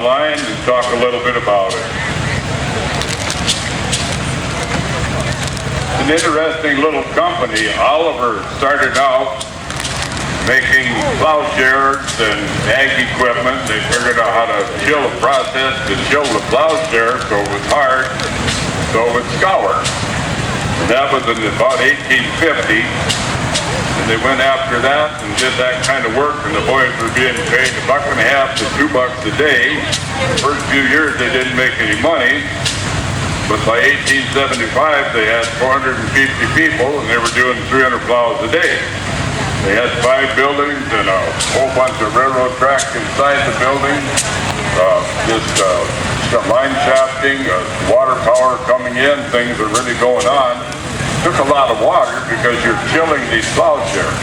line and talk a little bit about it. An interesting little company. Oliver started out making plowshares and ag equipment. They figured out how to chill the process to chill the plowshare so it was hard, so it would scour. And that was in about 1850. And they went after that and did that kind of work, and the boys were being paid $1.50 to $2 a day. The first few years they didn't make any money, but by 1875 they had 450 people and they were doing 300 plows a day. They had 5 buildings and a whole bunch of railroad track inside the building, some line shafting, water power coming in, things are really going on. Took a lot of water because you're chilling these plowshares.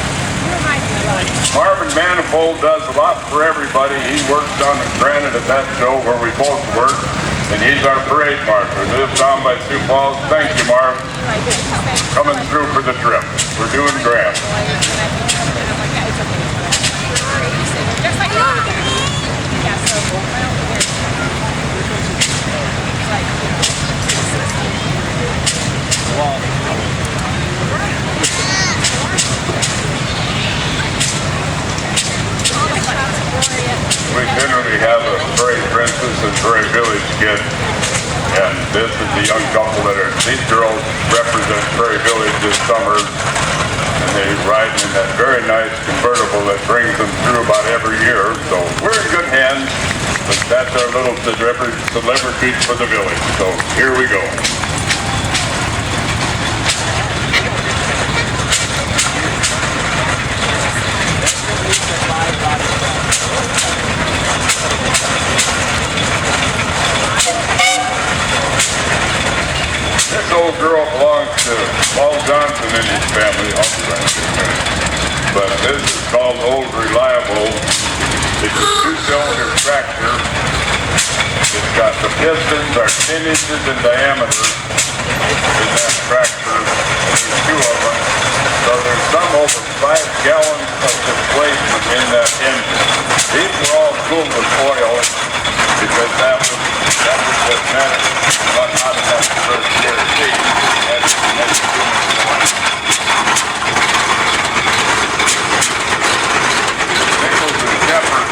Marvin Manifold does a lot for everybody. He works down in Granite at that show where we both work, and he's our parade marshal. He lives down by Sioux Falls. Thank you, Marv. Coming through for the trip. We're doing grand. We generally have a Prairie Princess and Prairie Village kid, and this is the young couple these girls represent Prairie Village this summer, and they ride in that very nice convertible that brings them through about every year, so we're in good hands, but that's our little celebrities for the village, so here we go. This old girl belongs to Paul Johnson and his family, but this is called Old Reliable. It's a 2-cylinder tractor. It's got the pistons are 10 inches in diameter in that tractor. There's 2 of them. So there's some over 5 gallons of displacement in that engine. These were all cooled with oil because that was what Madison got out of that first year of seed. Nichols and Shepard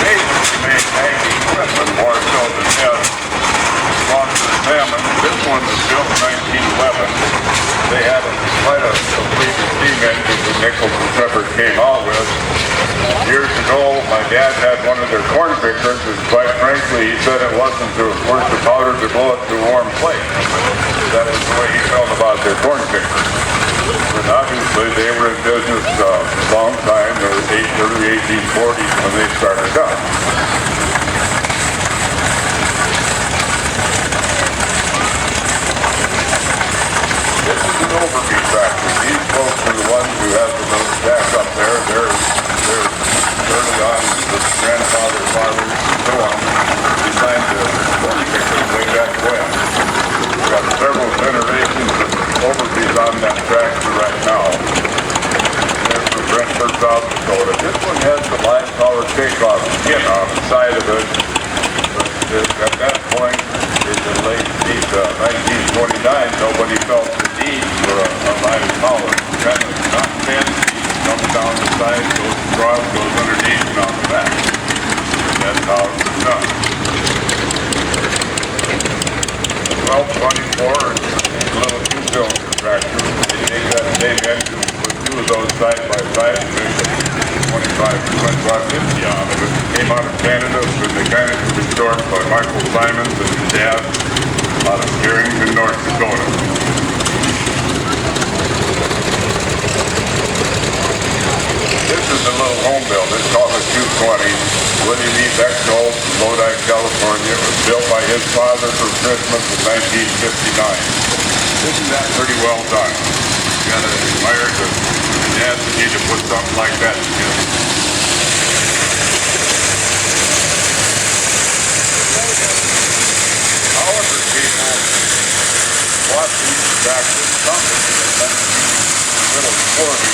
basically made ag equipment more so than this. Sponsor Salmon. This one was built in 1911. They had quite a complete steam engine that Nichols and Shepard came out with. Years ago, my dad had one of their corn pickers, and quite frankly, he said it wasn't worth the powder to blow it to a warm place. That was the way he felt about their corn pickers. But obviously, they were in business a long time. It was early 1840s when they started up. This is an overview tractor. These folks are the ones who have the little jack up there. They're early on, the grandfather, fathers, and so on, designed the corn pickers way back when. We've got several generations of overviews on that tractor right now. There's from Brentford, South Dakota. This one has the live power takeoff skin on the side of it. But at that point, in the late 1929, nobody felt the need for a live power. Kind of not fancy. Comes down the side, goes across, goes underneath, and on the back. That's how it was done. 1224 is a little 2-cylinder tractor. They take that same engine, put 2 of those side by side, and make 25 to 2550 on it. It came out of Canada, was mechanically restored by Michael Simons and his dad out of Carrington, North Dakota. This is a little home build. It's called a 220. William E. Bechtold from Lodi, California. It was built by his father for Christmas in 1959. Isn't that pretty well done? You gotta admire the dads that need to put something like that together. However, people watch these tractors, some of them little sporty.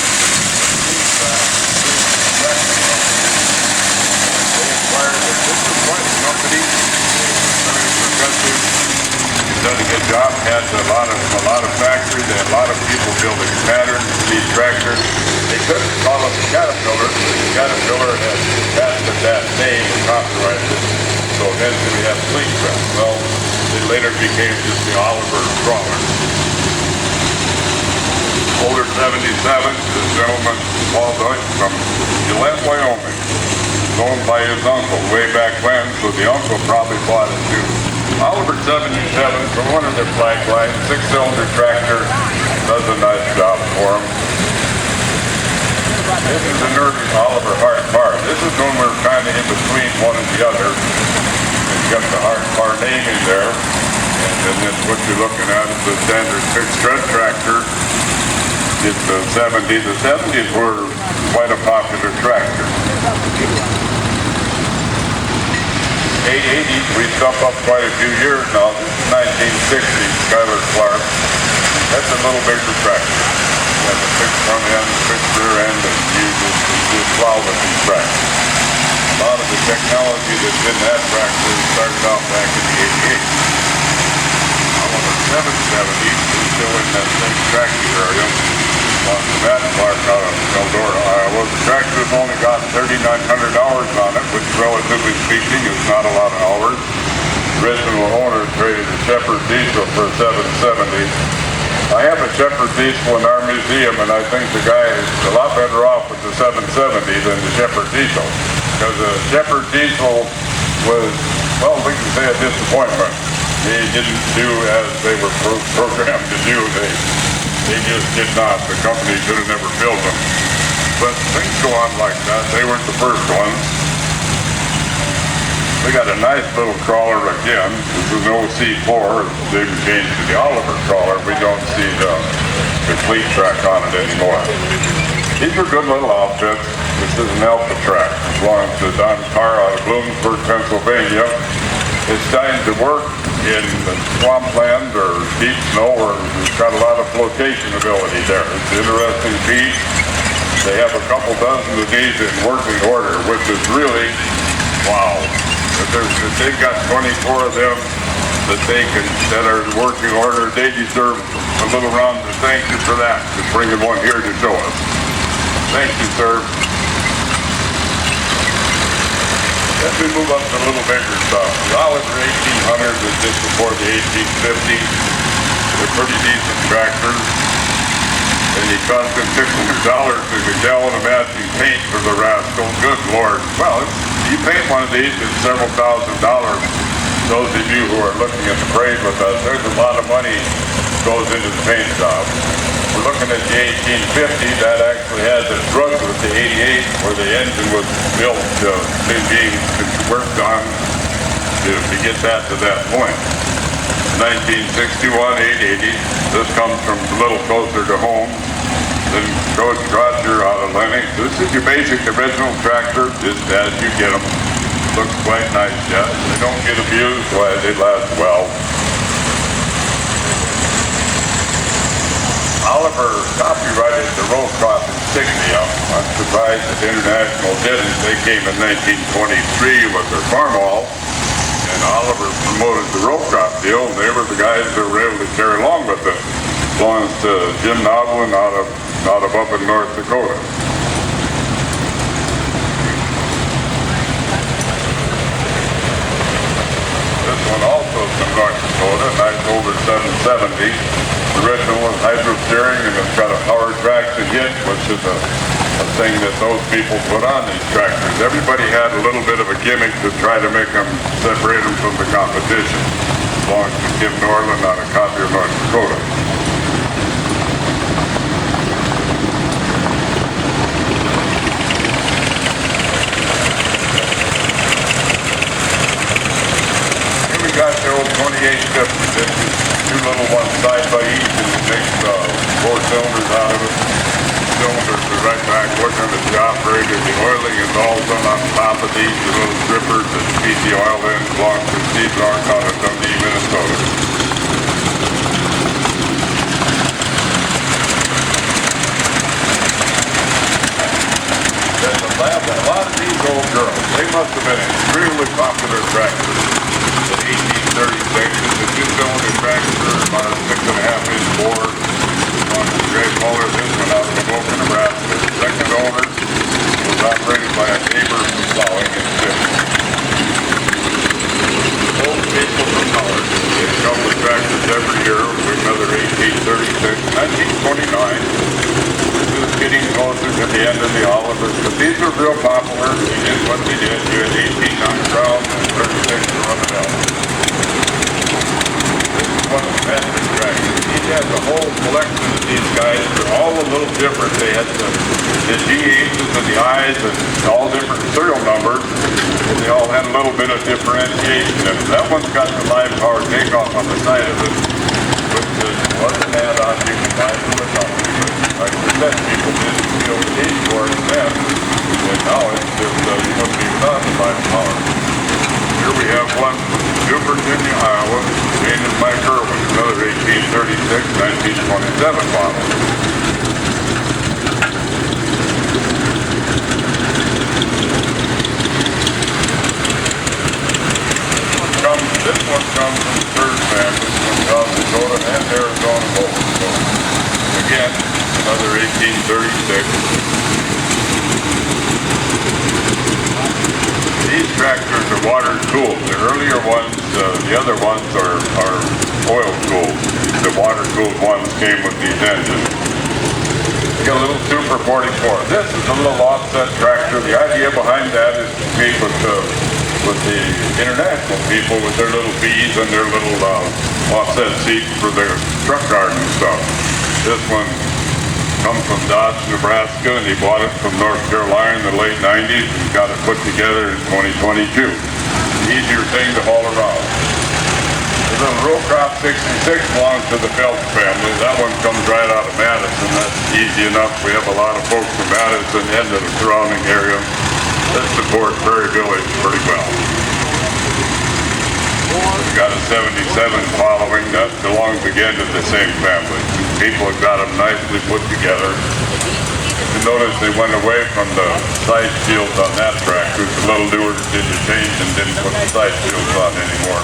They acquired it. This is quite building patterns, these tractors. They couldn't call it the Caterpillar. The Caterpillar had patented that name and copyrighted it. So hence we have fleet track. Well, it later became just the Oliver trawler. Older 77, this gentleman, Paul Deutsch from Gillette, Wyoming, owned by his uncle way back when, so the uncle probably bought it too. Oliver 77 from one of their flag lines, 6-cylinder tractor, does a nice job for him. This is an early Oliver Hart bar. This is when we're kind of in between one and the other. It's got the Hart bar name in there, and then that's what you're looking at is the standard fixed tread tractor. It's the 70s. The 70s were quite a popular tractor. 880s, we stumped up quite a few years now. This is 1960, Skylar Clark. That's a little bigger tractor. You have a fixed front end, fixed rear end, and you just plow with these tractors. A lot of the technology that's in that tractor started out back in the 88. Oliver 770s is still in that same tractor area. On the Madison Park out of Eldora, Iowa. The tractor's only got 3,900 hours on it, which relatively speaking is not a lot of hours. The original owner traded a Shepherd diesel for a 770. I have a Shepherd diesel in our museum, and I think the guy is a lot better off with the 770 than the Shepherd diesel. Because the Shepherd diesel was, well, we can say a disappointment. They didn't do as they were programmed to do. They just did not. The company should have never built them. But things go on like that. They weren't the first ones. We got a nice little crawler again. This is an OC4. They've changed to the Oliver crawler. We don't see the fleet track on it anymore. These are good little outfits. This is an Alpha track. It belongs to Don Carr out of Bloomsburg, Pennsylvania. It's time to work in swampland or deep snow, or it's got a lot of flotation ability there. It's an interesting piece. They have a couple dozen of these in working order, which is really, wow. If they've got 24 of them that are in working order, they deserve a little round of thank you for that, just bringing one here to show us. Thank you, sir. As we move up to a little bigger stuff, the Oliver 1800s is just before the 1850s. They're pretty decent tractors. And you cost them $600 to a gallon of matching paint for the rascal. Good Lord. Well, you paint one of these, it's several $1,000s. Those of you who are looking at the parade with us, there's a lot of money goes into the paint job. We're looking at the 1850, that actually has a drug with the 88, where the engine was built being worked on to get that to that point. 1961, 880, this comes from a little closer to home. Then Coach Roger out of Lennox. This is your basic original tractor, just as you get them. Looks quite nice, yeah. They don't get abused, why they last well. Oliver copyrighted the row crop insignia. I'm surprised that International didn't. They came in 1923 with their farmall, and Oliver promoted the row crop deal, and they were the guys that were able to carry along with it. Belongs to Jim Noblin out of up in North Dakota. This one also is from North Dakota, nice older 770. The original was hydro steering, and it's got a power traction hitch, which is a thing that those people put on these tractors. Everybody had a little bit of a gimmick to try to make them, separate them from the competition. Belongs to Kim Norland out of Copier, North Dakota. Here we got the old 2850. Two little ones side by each, and it makes 4 cylinders out of it. Cylinders are right back looking at the operator. The oiling is all done on top of these. The little drippers that feed the oil in belong to Steve Lark out of Dundee, Minnesota. There's a lot of these old girls. They must have been extremely popular tractors. In 1836, it's a 2-cylinder tractor, about a 6.5-inch bore. one is Greg Muller, this one out of Avoca, Nebraska. The second owner was operated by a neighbor plowing and fishing. Old people from Howard. They come with tractors every year with another 1836, 1929. This is getting closer to the end of the Olivers, but these are real popular. They did what they did. You had 18 on the ground and 36 to run it out. This is one of the master tractors. He has a whole collection of these guys. They're all a little different. They had the G8s and the I's and all different serial numbers. And they all had a little bit of differentiation. And that one's got the live power takeoff on the side of it, which wasn't add-on. You can buy it from the company. But like I said, people didn't feel the need for it then. And now it's just, you wouldn't be without the live power. Here we have one from New Virginia, Iowa, painted by Kerwin, another 1836, 1927 model. This one comes from the third family from South Dakota and Arizona both. So, again, another 1836. These tractors are water cooled. The earlier ones, the other ones are oil cooled. The water cooled ones came with these engines. We got a little Super 44. This is a little offset tractor. The idea behind that is to compete with the international people with their little B's and their little offset seats for their truck garden and stuff. This one comes from Dodge, Nebraska, and he bought it from North Carolina in the late 90s and got it put together in 2022. Easier thing to haul around. The little row crop 66 belongs to the Phelps family. That one comes right out of Madison. That's easy enough. We have a lot of folks from Madison and the surrounding area that support Prairie Village pretty well. We've got a 77 following that belongs again to the same family. People have got them nicely put together. You notice they went away from the side shields on that tractor. It's a little newer, did the change and didn't put the side shields on anymore.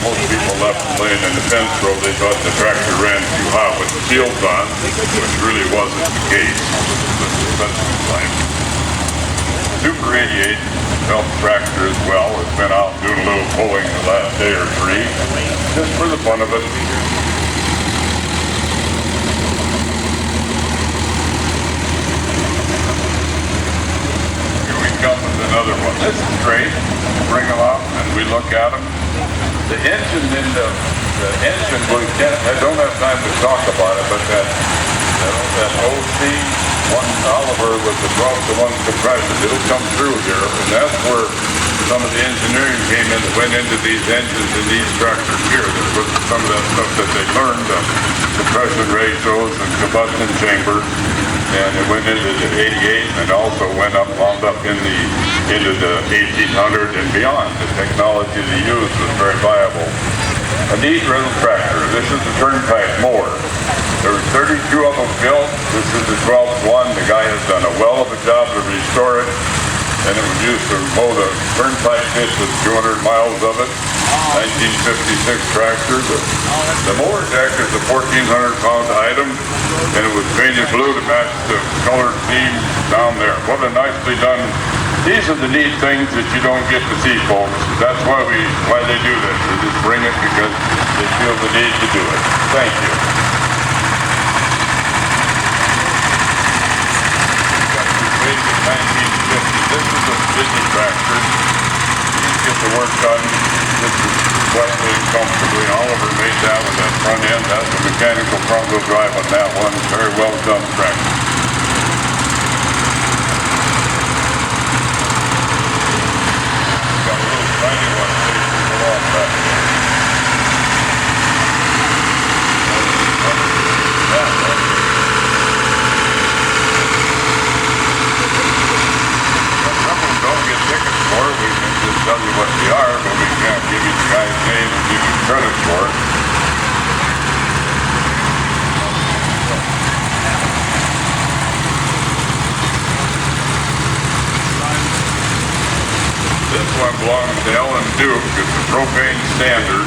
Most people left them laying in the fence row. They thought the tractor ran too hot with the shields on, which really wasn't the case. Super 88 Phelps tractor as well. It's been out doing a little pulling the last day or three, just for the fun of it. Here we come with another one. This is great. Bring them out and we look at them. The engine in the engine, I don't have time to talk about it, but that OC one Oliver with the 12-to-1 compressor, it'll come through here, and that's where some of the engineering came in that went into these engines and these tractors here. That was some of that stuff that they learned, compression ratios and combustion chambers, and it went into the 88 and also went up, wound up into the 1800 and beyond. The technology they used was very viable. A neat little tractor. This is the turnpike mower. There were 32 of them built. This is the 12th one. The guy has done a well of a job to restore it, and it was used to mow the turnpike ditch with 200 miles of it. 1956 tractor. The mower deck is a 1,400-pound item, and it was painted blue to match the colored theme down there. What a nicely done. These are the neat things that you don't get to see, folks. That's why they do this. They just bring it because they feel the need to do it. Thank you. This is a busy tractor. You get the work done. This is quietly and comfortably. Oliver made that with that front end. That's a mechanical front wheel drive on that one. Very well done tractor. Got a little tiny one facing the wall back there. Don't get tickets for it. We can just tell you what they are, but we can't give you the guy's name and give you credit for it. This one one belongs to Ellen Duke. It's a propane standard.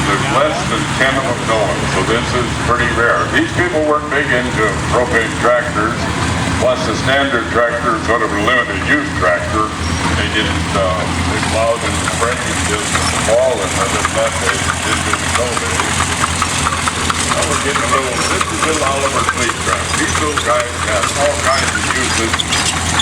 There's less than 10 of them known, so this is pretty rare. These people weren't big into propane tractors, plus the standard tractor is sort of a limited use tractor. They didn't, they plowed in the spring and just fall, and other than that, they didn't do the snow days. Now we're getting a little, this is little Oliver fleet track. These little guys have all kinds of uses.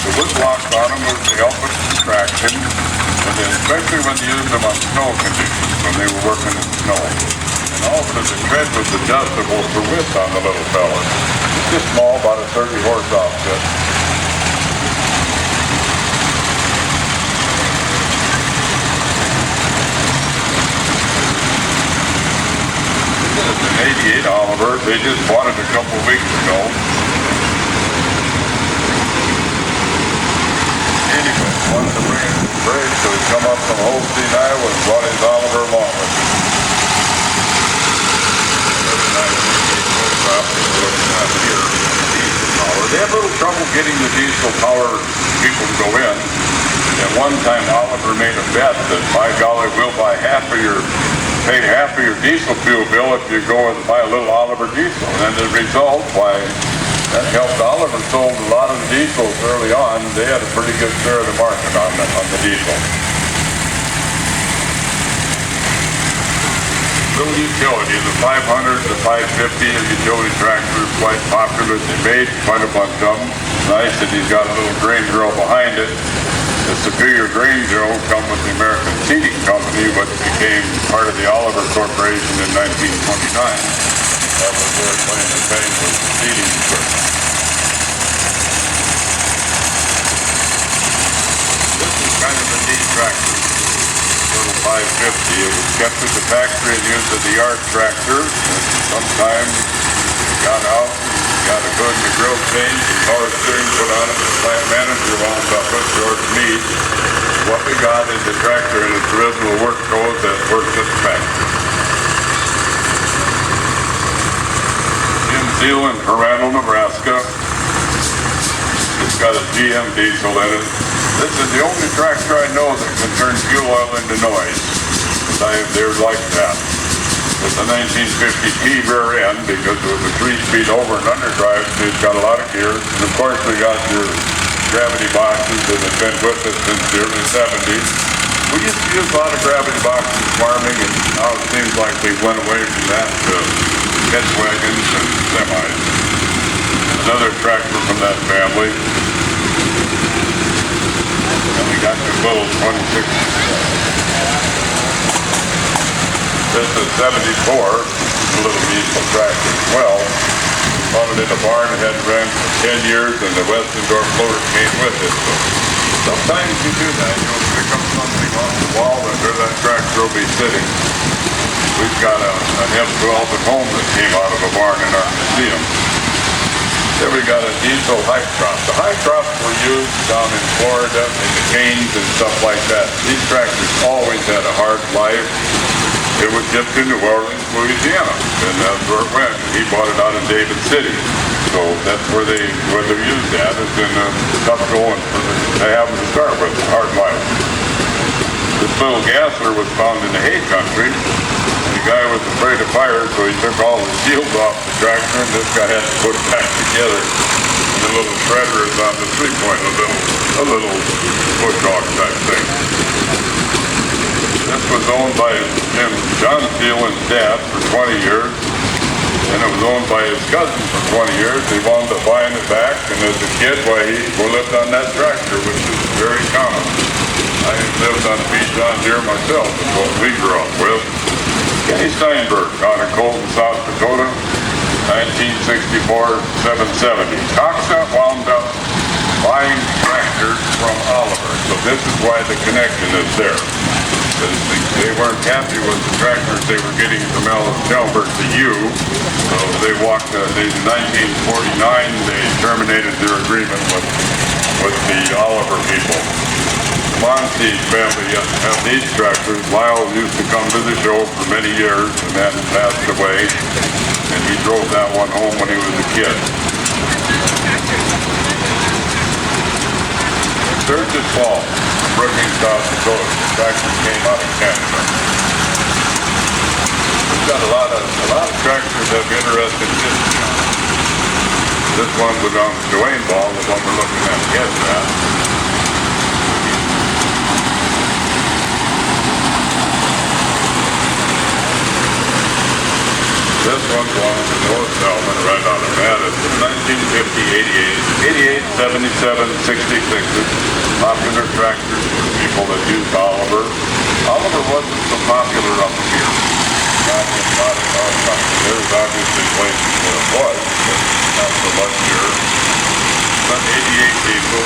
The wood blocks on them was to help with traction, and then especially when they used them on snow conditions, when they were working in snow. And also the tread was adjustable for width on the little fella. It's just small, about a 30 horse outfit. This is an 88 Oliver. They just bought it a couple weeks ago. Anyway, wanted to bring it to Prairie, so he come up from Holstein, Iowa, and brought his Oliver along with him. Another nice 88 horsepower we're looking at here. Diesel power. They had a little trouble getting the diesel power people to go in. And one time Oliver made a bet that, by golly, we'll buy pay half of your diesel fuel bill if you go and buy a little Oliver diesel. And the result, why, that helped. Oliver sold a lot of the diesels early on. They had a pretty good share of the market on the diesel. Little utility, the 500, the 550 of utility tractors, quite popular. They made quite a bunch of them. Nice that he's got a little grain drill behind it. The Superior Grain Drill come with the American Seeding Company, but became part of the Oliver Corporation in 1929. That was their claim to fame, was the seeding equipment. This is kind of a neat tractor, little 550. It was kept at the factory and used as a yard tractor. And sometimes it got out, got a hood and a grill change, and power steering put on it. The plant manager wound up with George Meade. What we got is a tractor in its original work code that works at the factory. In Zealand, Hermanville, Nebraska. It's got a GM diesel in it. This is the only tractor I know that can turn fuel oil into noise. They're like that. With the 1950 T rear end, because it was a 3-speed over and underdrive, so it's got a lot of gears. And of course we got your gravity boxes that have been with us since the early 70s. We used to use a lot of gravity boxes farming, and now it seems like they went away from that to hitch wagons and semis. Another tractor from that family. And we got the little 26. This is 74, a little diesel tractor as well. Bought it in a barn, it had ran for 10 years, and the Westendorf loader came with it. So sometimes you do that, you'll pick up something off the wall and there that tractor will be sitting. We've got an M12 at home that came out of a barn in our museum. Then we got a diesel high crop. The high crops were used down in Florida in the canes and stuff like that. These tractors always had a hard life. It was shipped to New Orleans, Louisiana, and that's where it went. He bought it out in David City. So that's where they're used at. It's in a tough going to have them to start with, hard life. This little gasser was found in the hay country. The guy was afraid of fire, so he took all the shields off the tractor, and this guy had to put it back together. And the little shredder is on the 3-point, a little bush hog type thing. This was owned by John Thielman's dad for 20 years, and it was owned by his cousin for 20 years. He wound up buying it back, and as a kid, he lived on that tractor, which is very common. I lived on Pete John Deere myself, is what we grew up with. Kenny Steinberg out of Colton, South Dakota, 1964, 770. Coxa wound up buying tractors from Oliver, so this is why the connection is there. They weren't happy with the tractors they were getting from Elbert to you, so they walked. In 1949, they terminated their agreement with the Oliver people. The Monty family have these tractors. Lyle used to come to the show for many years and then passed away, and he drove that one home when he was a kid. Sturgis Falls, Brookings, South Dakota. The tractor came out of Canada. We've got a lot of tractors that have interesting history on them. This one was on the Dwayne Ball, the one we're looking at against that. This one's one of the North Salmon right out of Madison, 1950, 88, 77, 66. Popular tractors for people that used Oliver. Oliver wasn't so popular up here. Not in our country. There's obviously places where it was, but not so much here. But 88 people.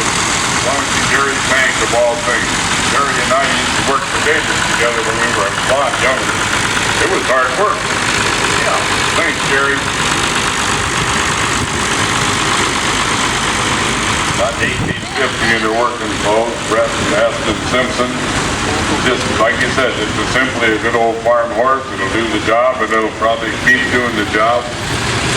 Long as Jerry Tank of all things. Jerry and I used to work for Davis together when we were a lot younger. It was hard work. Yeah. Thanks, Jerry. About 1850 in their working clothes, Brett, Madison, and Simpson. Just like you said, it's simply a good old farm horse. It'll do the job, and it'll probably keep doing the job.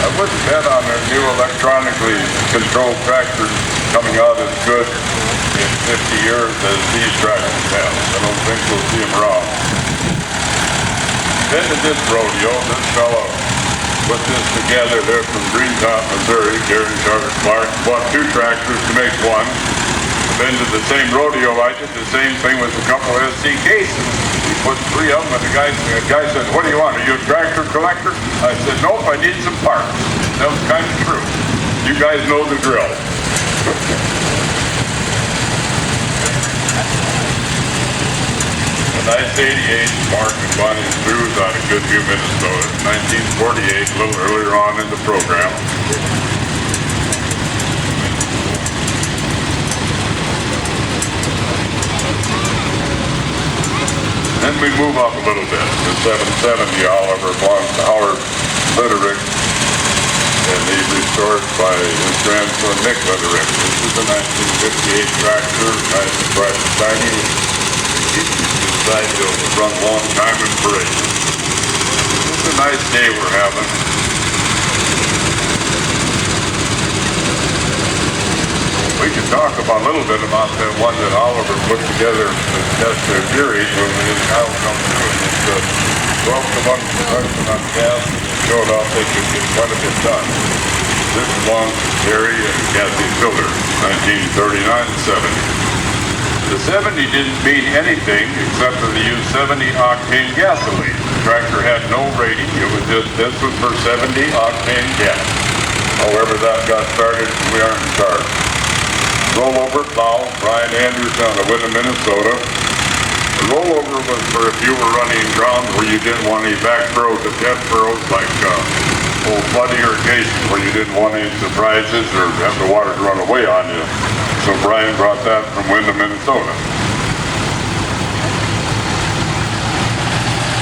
I wouldn't bet on their new electronically controlled tractors coming out as good in 50 years as these tractors have. I don't think we'll see them wrong. Then to this rodeo, this fellow put this together. They're from Greentop, Missouri. Gary and Charter Clark bought two tractors to make one. Been to the same rodeo. I did the same thing with a couple of SC cases. He put three of them, and the guy said, "What do you want? Are you a tractor collector?" I said, "Nope, I need some parts." That was kind of true. You guys know the drill. A nice 88, Mark and Bonnie Cruz out of Goodview, Minnesota. 1948, a little earlier on in the program. Then we move up a little bit. The 770 Oliver belongs to Howard Litterick, and he restored by his grandson Nick Litterick. This is a 1958 tractor, nice and bright and shiny. He decided to run a long time in parade. It's a nice day we're having. We can talk about a little bit about that one that Oliver put together to test their theories when his cow come through, and it's 12 to 1 production on gas, and it showed off they could get quite a bit done. This belongs to Terry and Kathy Filler, 1939-70. The 70 didn't mean anything except that they used 70-octane gasoline. The tractor had no rating. It was just, this was for 70-octane gas. However that got started, we aren't in charge. Rollover plow, Brian Andrews down to Winton, Minnesota. The rollover was for if you were running ground where you didn't want any back furrows or jet furrows, like old flood irrigation, where you didn't want any surprises or have the water to run away on you. So Brian brought that from Winton, Minnesota.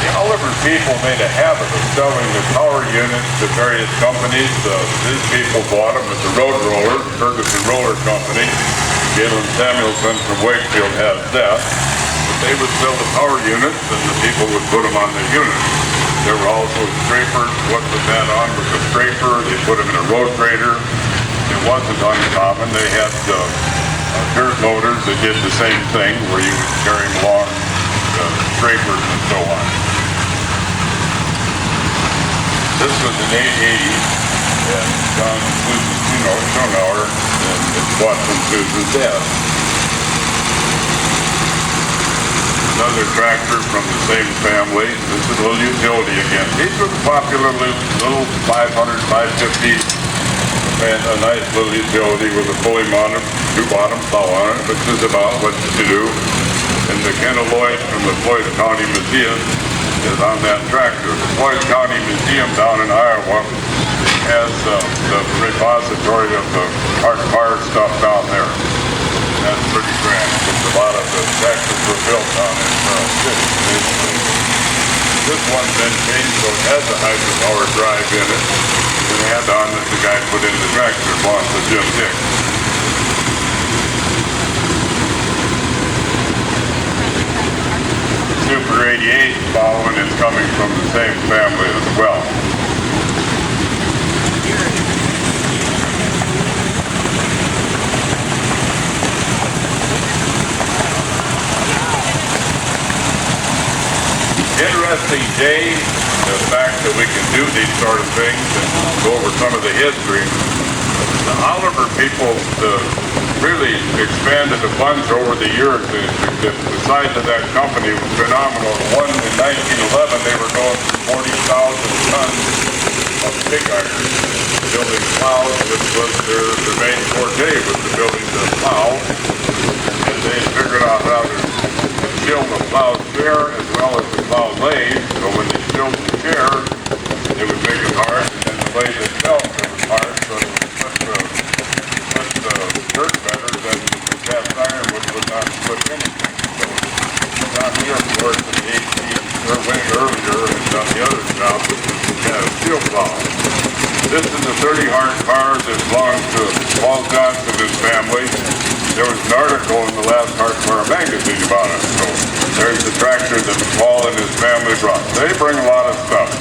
The Oliver people made a habit of selling the power units to various companies. These people bought them at the Road Roller, Ferguson Roller Company. Galen Samuelson from Wakefield has that. But they would sell the power units, and the people would put them on the units. There were also scrapers. What was that on was a scraper. They put them in a road grader. It wasn't uncommon. They had dirt loaders that did the same thing, where you would carry them along scrapers and so on. This was an 880, and John Schonauer, and it's bought from Susan's dad. Another tractor from the same family. This is a little utility again. These were the popular little 500, 550, and a nice little utility with a fully mounted two-bottom plow on it, which is about what to do. And the Ken Lloyd from the Floyd County Museum is on that tractor. The Floyd County Museum down in Iowa has the repository of the art car stuff down there. That's pretty grand, because a lot of the tractors were built down in Charles City. This one's been changed, so it has a hydropower drive in it. And the add-on that the guy put in the tractor belongs to Jim Dick. Super 88 following is coming from the same family as well. Interesting day, the fact that we can do these sort of things and go over some of the history. The Oliver people really expanded a bunch over the years. The size of that company was phenomenal. One in 1911, they were going for 40,000 tons of pig iron, building plows, which was their main forte, was the building of the plow. And they figured out how to shield the plow chair as well as the plow lathe. So when they shielded the chair, it would make it hard, and then the lathe itself, it was hard. So it was dirt better than the cast iron, which would not slip anything. So down here, of course, in the 18th, or way earlier, and done the other job, which was the steel plow. This is a 30-horn car that belongs to Paul Johnson and his family. There was an article in the last Horsepower magazine about it. So there's the tractor that Paul and his family brought. They bring a lot of stuff.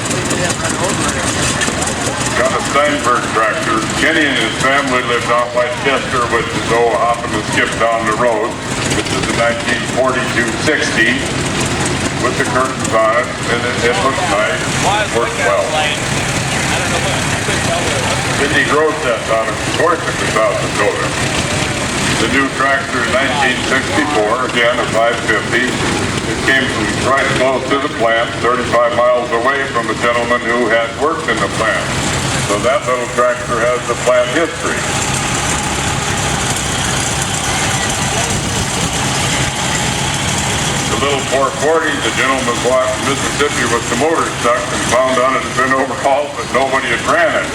Got a Steinberg tractor. Kenny and his family lived off by Chester, which is hopping and skip down the road. This is a 1942-60 with the curtains on it, and it looks nice. It works well. Cindy grows that out of Corsica, South Dakota. The new tractor in 1964, again a 550. It came from right close to the plant, 35 miles away from a gentleman who had worked in the plant. So that little tractor has the plant history. The little 440, the gentleman bought in Mississippi with the motor stuck and found on it had been overhauled, but nobody had ran it.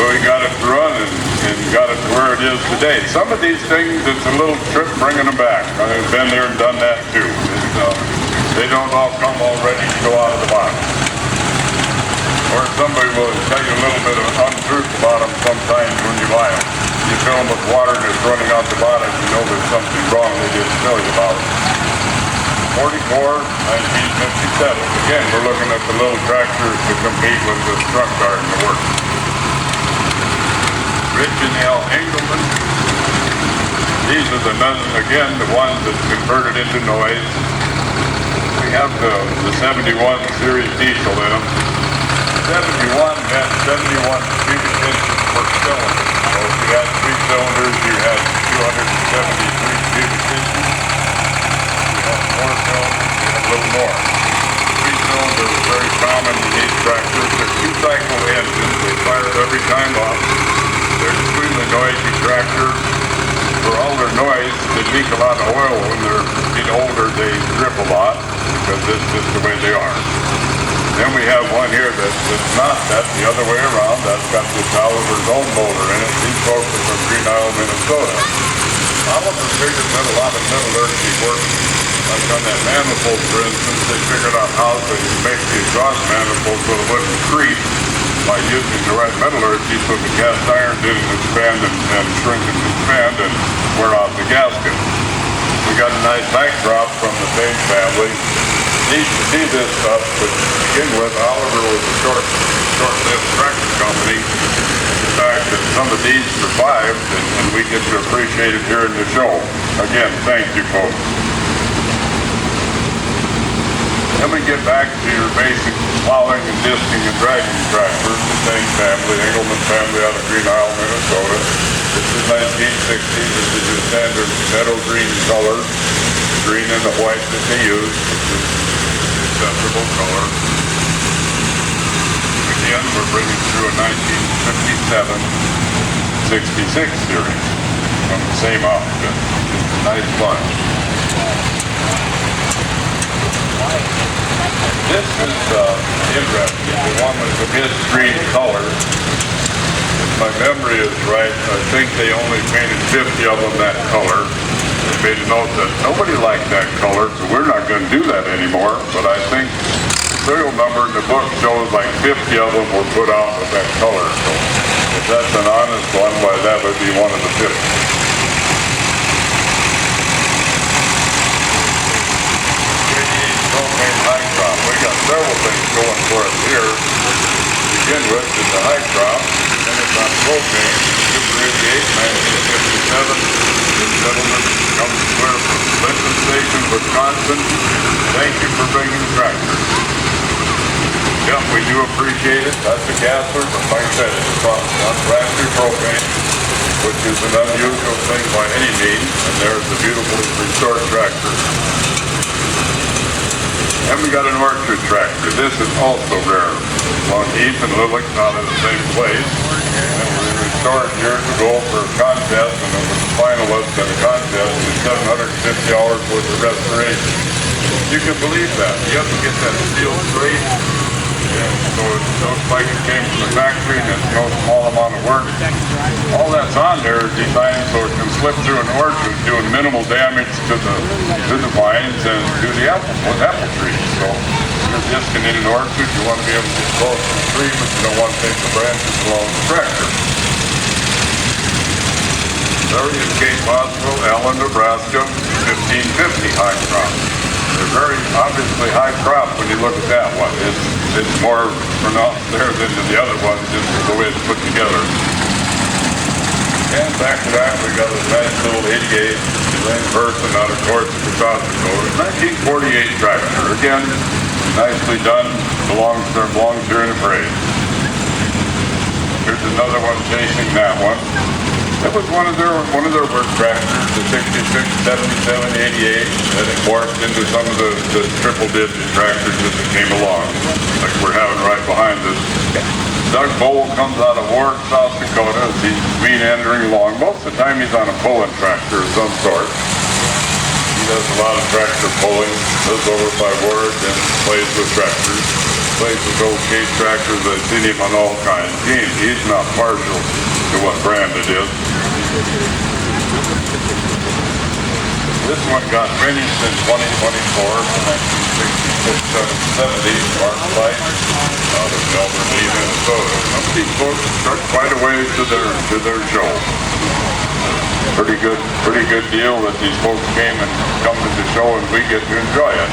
So he got it to run and got it to where it is today. Some of these things, it's a little trip bringing them back. I've been there and done that too. They don't all come all ready to go out of the box. Or somebody will tell you a little bit of untruth about them sometimes when you buy them. You fill them with water and it's running out the bottom, you know there's something wrong they didn't tell you about it. 44, 1957. Again, we're looking at the little tractors to compete with the truck car in the work. Rich and L. Engelman. These are again, the ones that converted into noise. We have the 71 series diesel in them. 71 had 71 cubic inches per cylinder. So if you had 3 cylinders, you had 273 cubic inches. If you had 4 cylinders, you had a little more. 3-cylinder was very common in these tractors. They're 2-cycle engines. They fire every time up. They're extremely noisy tractors. For all their noise, they leak a lot of oil. When they're getting older, they drip a lot because it's just the way they are. Then we have one here that's not that, the other way around. That's got this Oliver's own motor in it. These folks are from Green Isle, Minnesota. Oliver figured that a lot of metallurgy work, like on that manifold, for instance, they figured out how to make the exhaust manifold so it wouldn't creep by using the right metallurgy so the cast iron didn't expand and shrink and expand and wear out the gasket. We got a nice back drop from the same family. Neat to see this stuff, but to begin with, Oliver was a short-lived tractor company. The fact that some of these survived and we get to appreciate it here in the show. Again, thank you, folks. Then we get back to your basic plowing and disking and dragging tractors, the same family, Engelman family out of Green Isle, Minnesota. This is 1960. This is your standard meadow green color, green and the white that they use, which is the acceptable color. Again, we're bringing through a 1957-66 series from the same outfit. It's a nice bunch. This is interesting, the one with the mid-green color. If my memory is right, I think they only painted 50 of them that color. They made a note that nobody liked that color, so we're not going to do that anymore. But I think the serial number in the book shows like 50 of them were put out with that color. So if that's an honest one, why that would be one of the 50. High crop. We got several things going for us here. To begin with, it's a high crop, and it's on propane. Super 88, 1957. This gentleman comes clear from Lincoln Station, Wisconsin. Thank you for bringing the tractor. Yep, we do appreciate it. That's a gasser, but like I said, it's on factory propane, which is an unusual thing by any means. And there's the beautifully restored tractor. And we got an orchard tractor. This is also rare. On Heath and Lilick, not in the same place. And we restored years ago for a contest, and it was a finalist in a contest with 750 hours worth of restoration. You can believe that. You have to get that steel straight. And so it looks like it came from the factory, and it's no small amount of work. All that's on there is designed so it can slip through an orchard, doing minimal damage to the vines and to the apple trees. So if you're disking in an orchard, you want to be able to get close to the tree, but you don't want to take the branches along the tractor. There is Cape Boswell, Allen, Nebraska, 1550 high crop. They're very obviously high crop when you look at that one. It's more pronounced there than the other ones, just the way it's put together. And back to that, we got a nice little 88 Lane Person out of HPOCA Summer Show. 1948 tractor. Again, nicely done. Belongs here in the Prairie. Here's another one chasing that one. That was one of their work tractors, the 66, 77, 88, that it morphed into some of the triple-digit tractors as it came along, like we're having right behind us. Doug Bowl comes out of Warwick, South Dakota, as he's meandering along. Most of the time he's on a pulling tractor of some sort. He does a lot of tractor pulling, lives over by Warwick and plays with tractors. Plays with old case tractors. I've seen him on all kinds. He's not partial to what brand it is. This one got finished in 2024 from 1966, 70, Mark Light, out of Melbourne, Minnesota. Some of these folks took quite a ways to their show. Pretty good deal that these folks came and come to the show and we get to enjoy it.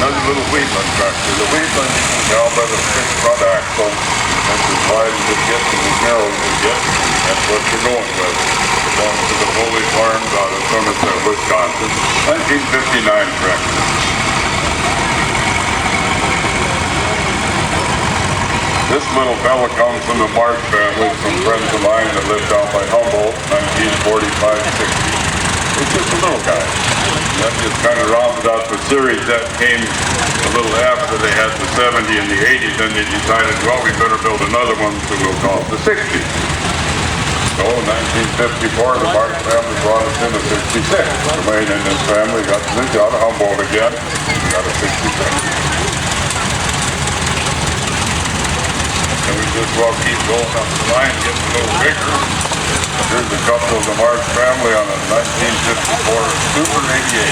Another little Wheatland tractor. The Wheatland, you can tell by the fixed front axle, that's as wide as it gets and as narrow as it gets. That's what you're going with. It belongs to the Foley Farms out of Somerset, Wisconsin. 1959 tractor. This little fella comes from the March family, some friends of mine that lived out by Humboldt, 1945-60. It's just a little guy. That just kind of rounded out the series. That came a little after they had the 70 and the 80s, and they decided, well, we better build another one, so we'll call it the 60s. So in 1954, the Mark family brought us in a 66. Tremaine and his family got the job of Humboldt again, got a 66. And we just well keep going up the line, getting a little bigger. Here's a couple of the March family on a 1954 Super 88.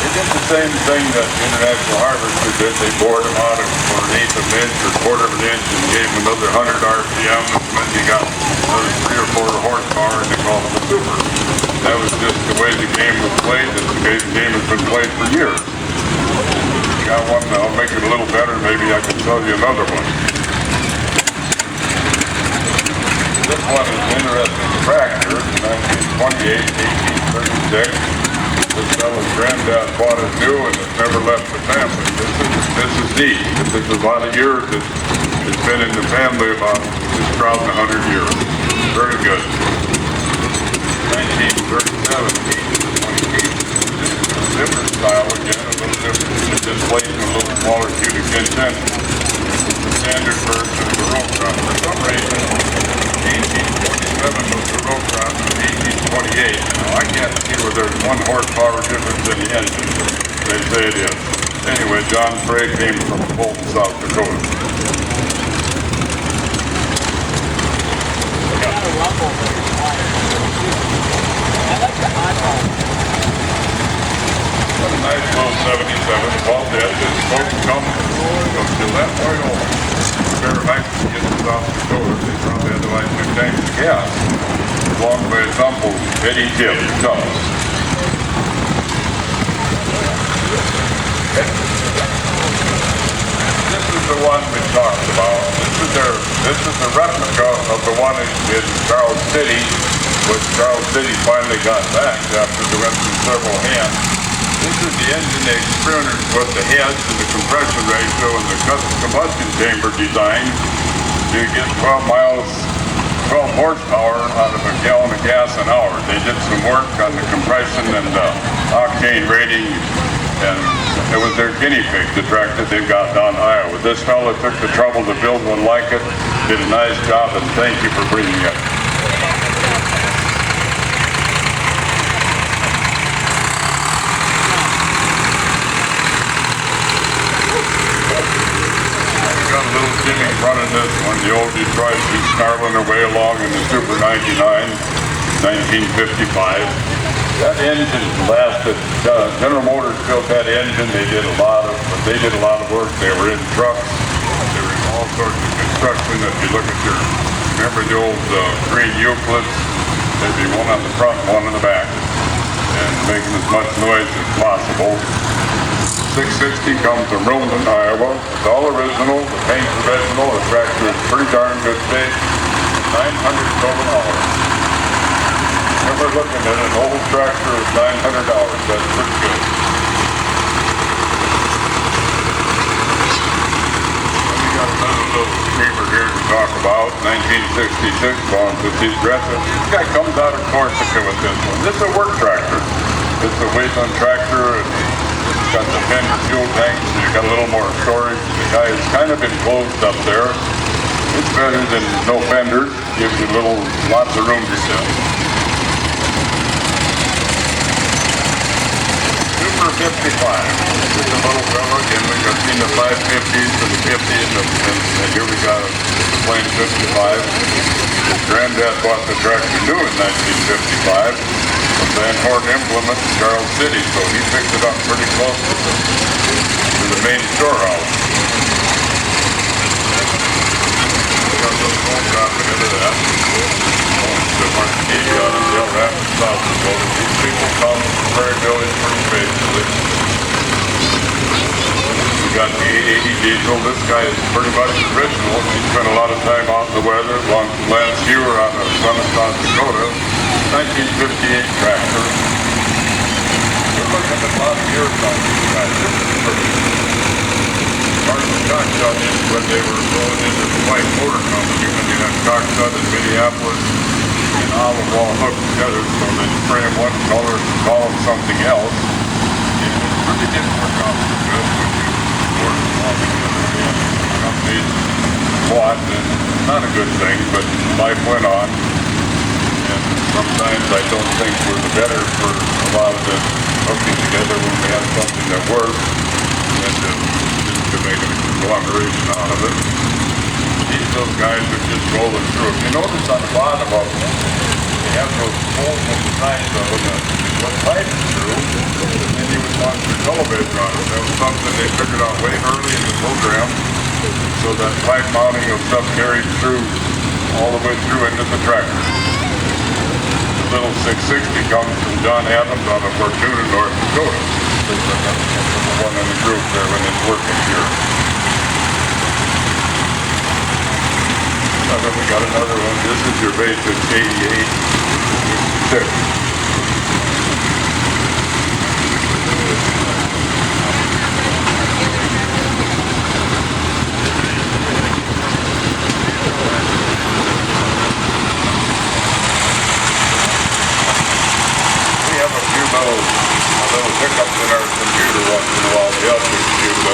They did the same thing that International Harvester did. They bored them out for an eighth of an inch or quarter of an inch and gave them another 100 RPM, and then you got another 3 or 4 horsepower, and they called them a Super. That was just the way the game was played. The game has been played for years. Got one, I'll make it a little better. Maybe I can tell you another one. This one is an interesting tractor, 1928, 1836. This fellow's granddad bought it new and it's never left the family. This is neat. This is a lot of years. It's been in the family about just around 100 years. Very good. 1937, 1828. This is a different style again, a little different. It's just placed in a little smaller cubic inch engine. It's the standard version of the road truck. For some reason, 1827 was the road truck, 1828. Now, I can't see where there's 1 horsepower difference in the engine. They say it is. Anyway, John Frey came from Fulton, South Dakota. What a nice little 77, 12 dead. It's supposed to come to that point over. Fair Heights gets to South Dakota. They probably had to buy 2 tanks of gas. Belonged by his uncle, Eddie Gibb, Thomas. This is the one we talked about. This is the replica of the one in Charles City which Charles City finally got back after they went through several hands. This is the engine they experienced with the heads and the compression ratio and the combustion chamber design to get 12 horsepower out of a gallon of gas an hour. They did some work on the compression and octane rating, and it was their guinea pig, the tractor they've got down in Iowa. This fellow took the trouble to build one like it, did a nice job, and thank you for bringing it. Got a little Jimmy running this one, the old Detroit. He's snarling her way along in the Super 99, 1955. That engine lasted. General Motors built that engine. They did a lot of work. They were in trucks. They were in all sorts of construction. If you look at remember the old green Euclids? There'd be one on the front, one on the back, and making as much noise as possible. 660 comes from Roland, Iowa. It's all original. The paint's original. The tractor is pretty darn good shape. 900 $1,000. Never looking at an old tractor is $900. That's pretty good. Then we got another little paper here to talk about. 1966 bonds with these dresses. This guy comes out of Corsica with this one. This is a work tractor. It's a Wheatland tractor. It's got the fender fuel tanks. You got a little more storage. The guy is kind of enclosed up there. It's better than no fenders. Gives you lots of room to sit. Super 55. Just a little fella. Again, we got seen the 550s and the 50s, and here we got a plain 55. His granddad bought the tractor new in 1955 from Van Horn Implement in Charles City, so he picked it up pretty close to the main storehouse. We got a little home dropping into that. The Martin TV out of Dale Rapids, South Dakota. These people come from Prairie Village pretty faithfully. We got the 880 diesel. This guy is pretty much original. He spent a lot of time out in the weather, along with Lance Hewer out of Summit, South Dakota. 1958 tractor. We're looking at a lot of years on this guy. This is perfect. Martin Coxsud is when they were going into the White Motor Company, when they had Coxsud in Minneapolis and Olive all hooked together, so they spray them one color and call them something else. And it really didn't work out so good when you work them all together. And the companies fought, and not a good thing, but life went on. And sometimes I don't think we're the better for a lot of the hooking together when we have something that works, and to make a conglomeration out of it. These little guys are just rolling through. If you notice on the bottom of them, they have those holes on the sides of them that what pipe is through, and then you would watch your television on it. That was something they figured out way early in the program, so that pipe mounting of stuff carried through all the way through into the tractor. The little 660 comes from John Adams out of Fortuna, North Dakota. The one in the group there when it's working here. And then we got another one. This is your basic 88 6. We have a few little hiccups in our computer once in a while. The other computer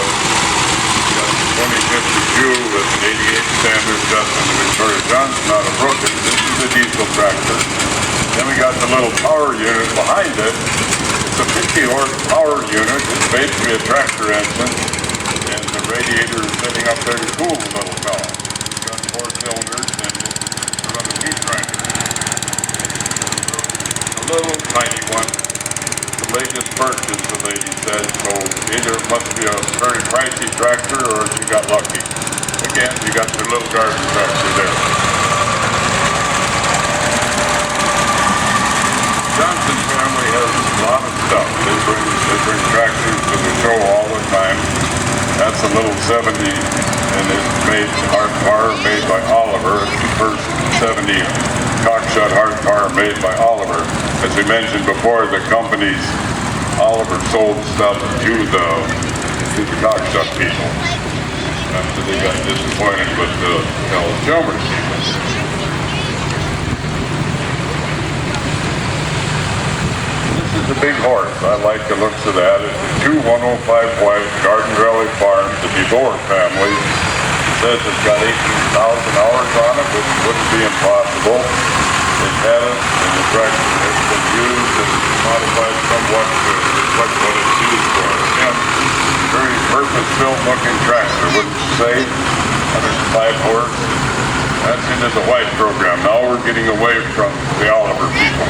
got 2052 with an 88 standard Justin and Victoria Johnson out of Brooklyn. This is a diesel tractor. Then we got the little power unit behind it. It's a 50 horse power unit. It's basically a tractor engine, and the radiator is sitting up there to cool the little fella. It's got 4 cylinders and it's run a heat grinder. A little tiny one. Latest purchase, the lady said, so either it must be a very pricey tractor or she got lucky. Again, you got your little garden tractor there. Johnson family has a lot of stuff. They bring tractors to the show all the time. That's That's a little 70, and it's made hard car made by Oliver. It's the first 70 cockshut hard car made by Oliver. As we mentioned before, the company's Oliver sold stuff to the cockshut people after they got disappointed with the Chalmers people. This is a big horse. I like the looks of that. It's a 2105 white Garden Valley Farm, the DeBoer family. It says it's got 18,000 hours on it, which wouldn't be impossible. They've had it, and the tractor has been used and modified somewhat to reflect what it's used for. Again, very purpose-built looking tractor, wouldn't you say? 105 horse. That's into the white program. Now we're getting away from the Oliver people.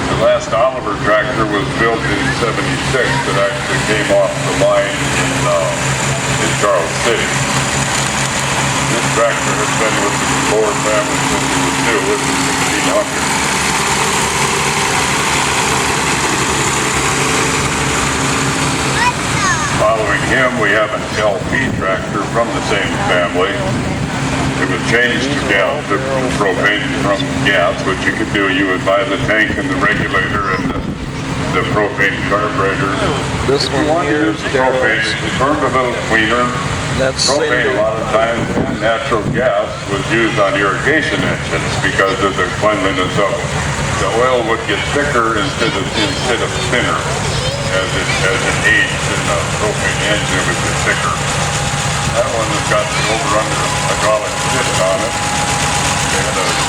The last Oliver tractor was built in '76. It actually came off the line in Charles City. This tractor has been with the DeBoer family since it was new. It was 1600. Following him, we have an LP tractor from the same family. It was changed to propane from gas, which you could do. You would buy the tank and the regulator and the propane carburetor. This one here is propane. It burned a little cleaner. That's propane. A lot of times, natural gas was used on irrigation engines because of the cleanliness of it. The oil would get thicker instead of thinner. As it aged in the propane engine, it would get thicker. That one has got the over-under hydraulic shift on it.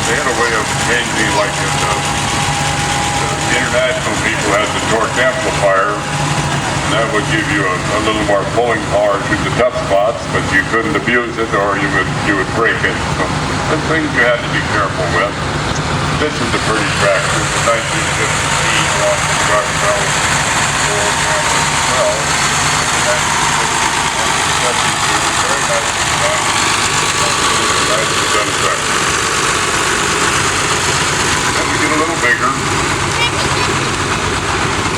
They had a way of changing, like in the international people had the torque amplifier, and that would give you a little more pulling power to the tough spots, but you couldn't abuse it or you would break it. So some things you had to be careful with. This is a pretty tractor. It's a 1950 off the Garden Valley Ford family as well. Very nicely done. Nicely done tractor. Then we get a little bigger.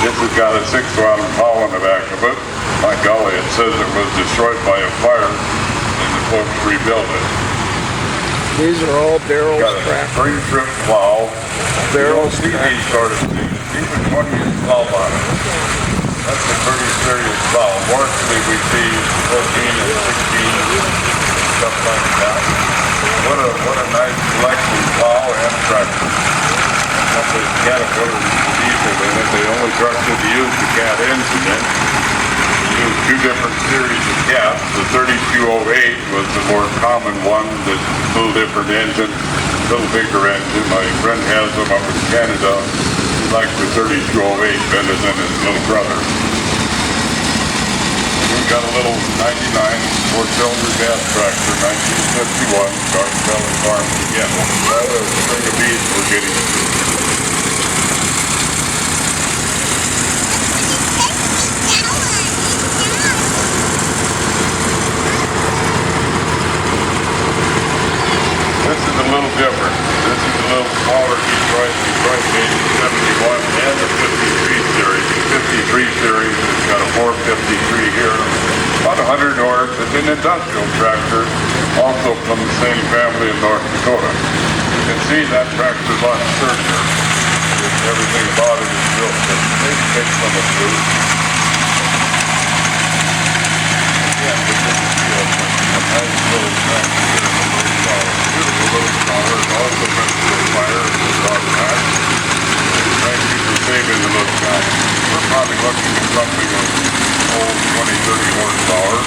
This has got a 6-throttle power in the back of it. My golly, it says it was destroyed by a fire and the folks rebuilt it. These are all Daryl's tractors. Spring trip plow. Daryl's these sort of things. These are 20-inch plow bottoms. That's a pretty serious plow. Mostly we see 14 and 16 stuff like that. What a nice collection plow and tractor. That's a Caterpillar diesel in it. They only trusted to use the Cat engine in. They used two different series of Cats. The 3208 was the more common one. The little different engine, little bigger engine. My friend has them up in Canada. He likes the 3208 better than his little brother. We've got a little 99 4-cylinder gas tractor, 1951, Garden Valley Farm again. What a string of beads we're getting. This is a little different. This is a little smaller Detroit made in 71 and the 53 series. The 53 series has got a 453 here. About 100 horse. It's an industrial tractor, also from the same family in North Dakota. You can see that tractor's a lot sturdier. Everything about it is built to maybe take some of the again, this is a nice little tractor here. Beautiful little collar. It's also been through a fire and dog back. Thank you for saving the little guy. We're probably looking at something of old 20-30 horsepower.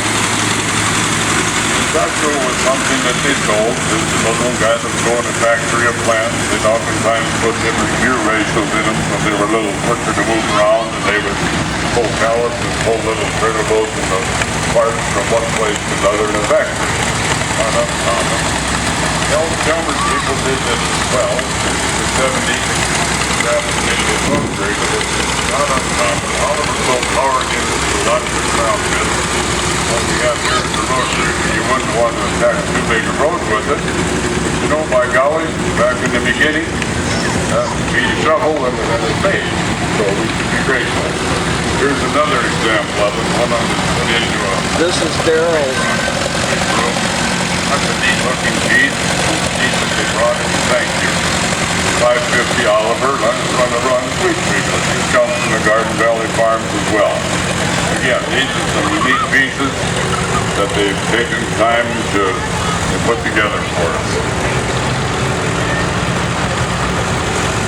Industrial was something that they sold. This is a little guy that was going to factory or plant. They'd oftentimes put different gear ratios in them, so they were a little quicker to move around, and they would pull pallets and pull little trailer boats and the parts from one place to another in a factory. Not uncommon. Chalmers people did this as well. In the 70s, that was maybe a road grade, but it's not uncommon. Oliver sold power units to electric ground bits. What we have here is the road grade. You wouldn't want to attack too big a road with it. You know, by golly, back in the beginning, that would be a shovel and a spade. So we should be grateful. Here's another example of it, one I'm going to put into a This is Daryl's. room. That's a neat looking sheet. Sheet that they brought in. Thank you. 550 Oliver, run sweet people. These come from the Garden Valley Farms as well. Again, these are some unique pieces that they've taken time to put together for us.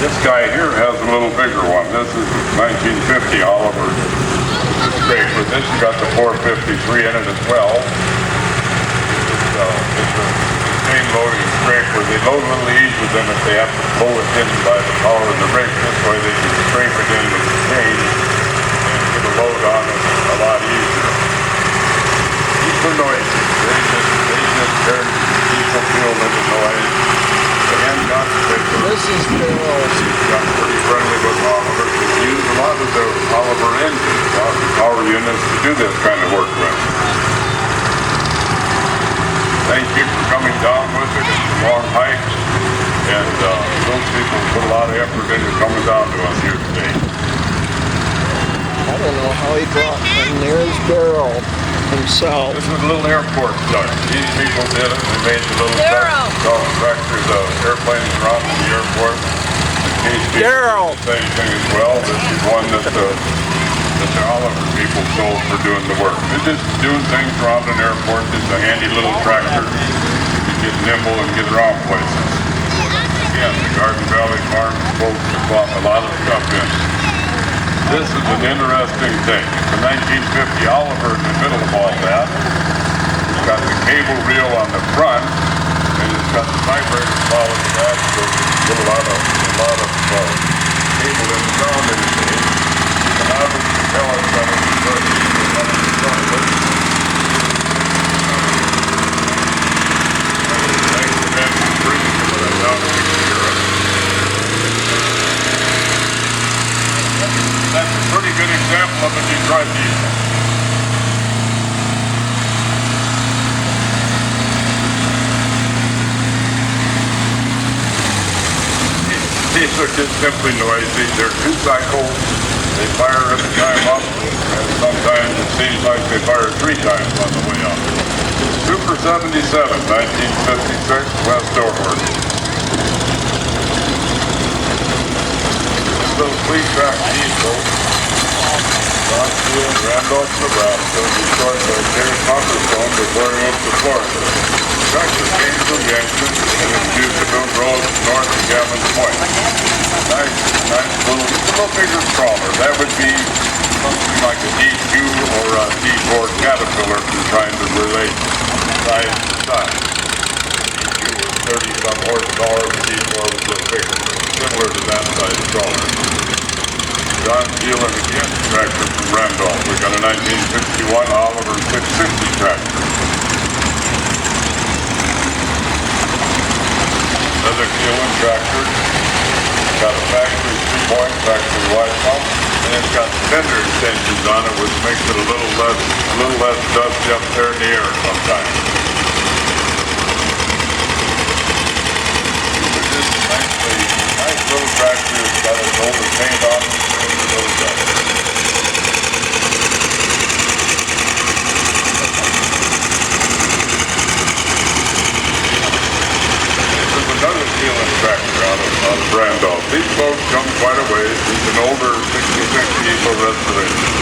This guy here has a little bigger one. This is 1950 Oliver. This is great, but this has got the 453 in it as well. It's a chain loading scrape where they load a little easier than if they have to pull it in by the power of the brake. This way they can scrape it in with the chain and put a load on it a lot easier. These are noisy. They just turn diesel fuel into noise. This is Daryl's. Got pretty friendly with Oliver. They use a lot of the Oliver engines, a lot of the power units to do this kind of work with. Thank you for coming down with it. It's a long hike, and those people put a lot of effort into coming down to us here today. I don't know how he got, and there's Daryl himself. This is a little airport stuff. These people did it. They made the little tractors, airplanes around in the airport. Daryl! Same thing as well. This is one that the Oliver people sold for doing the work. They're just doing things around an airport. Just a handy little tractor. You get nimble and get around places. Again, the Garden Valley Farms folks have bought a lot of stuff in. This is an interesting thing. It's a 1950 Oliver in the middle of all that. It's got the cable reel on the front, and it's got the vibrator following the back, so you get a lot of cable in the ground in the day. You can obviously tell it's got a very Thanks for that breeze, but I doubt if we can hear it. That's a pretty good example of a Detroit diesel. These are just simply noisy. They're two cycles. They fire every time up, and sometimes it seems like they fire 3 times on the way up. Super 77, 1956, West Orford. Little fleet-track diesel, Knoxville, Randolph, Nebraska, Detroit by Terry Copperstone before he moved to Florida. The tractor came from Yankton and is used to build roads north of Gavin's Point. Nice little bigger crawler. That would be something like a D2 or a D4 Caterpillar if you're trying to relate size to size. D2 was 30-some horsepower, the D4 was a little bigger. Similar to that size crawler. John Thielen again, tractor from Randolph. We got a 1961 Oliver 660 tractor. Another Thielen tractor. Got a factory 3-point, factory wide pump, and it's got fender extensions on it, which makes it a little less dusty up there in the air sometimes. Nice little tractor. It's got an older paint on it. This is another Thielen tractor out of Randolph. These folks come quite a ways. It's an older 66 diesel restoration.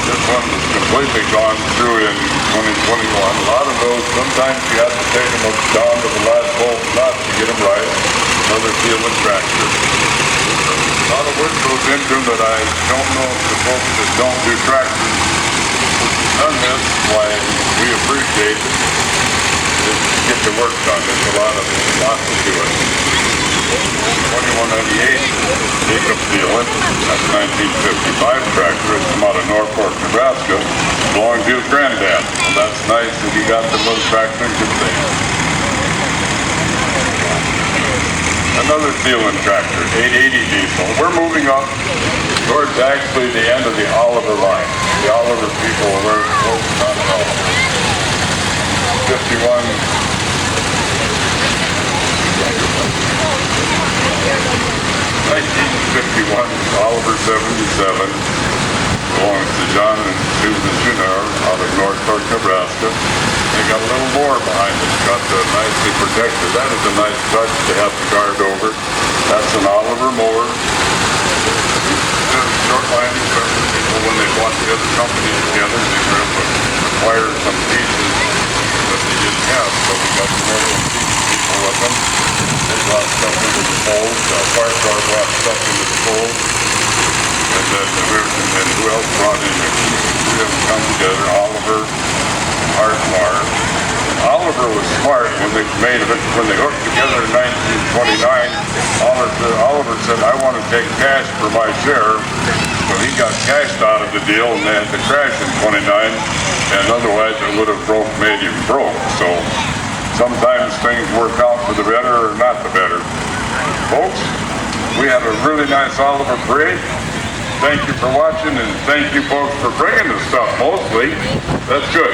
This one was completely gone through in 2021. A lot of those, sometimes you have to take them down to the last bolt nut to get them right. Another Thielen tractor. A lot of work goes into them that I don't know if the folks that don't do tractors done this, why we appreciate it, is to get the work done. There's a lot to do it. 2198 Jacob Thielen, that's 1955 tractor. It's come out of Norfolk, Nebraska, belonging to his granddad. And that's nice that he got the little tractor and could save it. Another Thielen tractor, 880 diesel. We're moving up towards actually the end of the Oliver line. The Oliver people were working on Oliver. 51. 77, belongs to John and Susan Junar out of North Fork, Nebraska. They got a little more behind it. Got nicely protected. That is a nice touch to have the guard over. That's an Oliver mower. Short lining service people, when they bought the other company together, they were able to acquire some pieces that they didn't have. So we got some more of those people with them. They brought stuff into the fold. Fire car brought stuff into the fold. And then who else brought in it? We have come together. Oliver, Hartmar. Oliver was smart when they made it. When they hooked together in 1929, Oliver said, I want to take cash for my share. So he got cashed out of the deal, and they had to crash in 29, and otherwise it would have made him broke. So sometimes things work out for the better or not the better. Folks, we had a really nice Oliver parade. Thank you for watching, and thank you folks for bringing the stuff mostly. That's good.